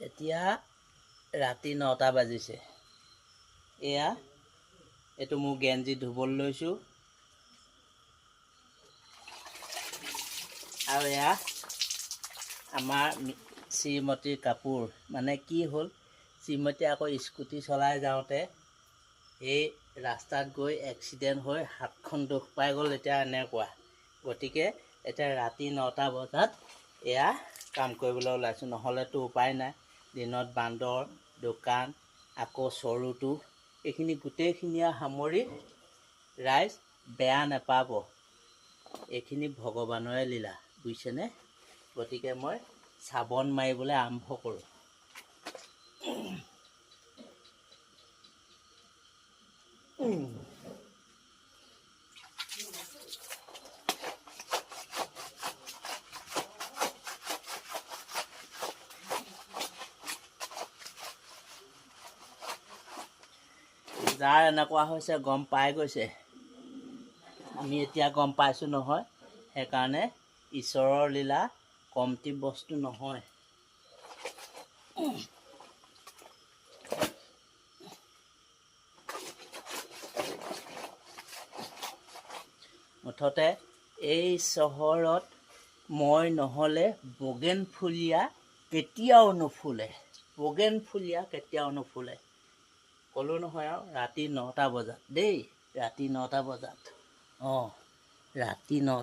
এতিয়া ৰাতি 9টা বাজিছে। এইটো মোৰ গেঞ্জি ধুবলৈ লৈছোঁ। আৰু এয়া আমাৰ শ্ৰীমতীৰ কাপোৰ। মানে কি হ'ল, শ্ৰীমতী আকৌ স্কুটি চলাই যাওঁতে এই ৰাস্তাত গৈ এক্সিডেণ্ট হৈ হাতখন দুখ পাই গ'ল। এতিয়া এনেকুৱা, গতিকে এতিয়া ৰাতি 9টা বজাত এয়া কাম কৰিবলৈ ওলাইছোঁ। নহ'লেতো উপায় নাই। দিনত বান্দৰ, দোকান, আকৌ চৰুটো, এইখিনি গোটেইখিনিয়ে সামৰি ৰাইজ বেয়া নাপাব। এইখিনি ভগৱানৰে লীলা, বুজিছেনে? গতিকে মই চাবোন মাৰিবলৈ আৰম্ভ কৰোঁ। যাৰ এনেকুৱা হৈছে গম পাই গৈছে। আমি এতিয়া গম পাইছোঁ নহয়, সেইকাৰণে ঈশ্বৰৰ লীলা কমটি বস্তু নহয়। মুঠতে এই চহৰত মই নহ'লে বগেনভেলিয়া কেতিয়াও নুফুলে। বগেনভেলিয়া কেতিয়াও নুফুলে। ক'লোঁ নহয় আৰু ৰাতি 9টা বজাত দেই, ৰাতি 9টা বজাত। ৰাতি 9টা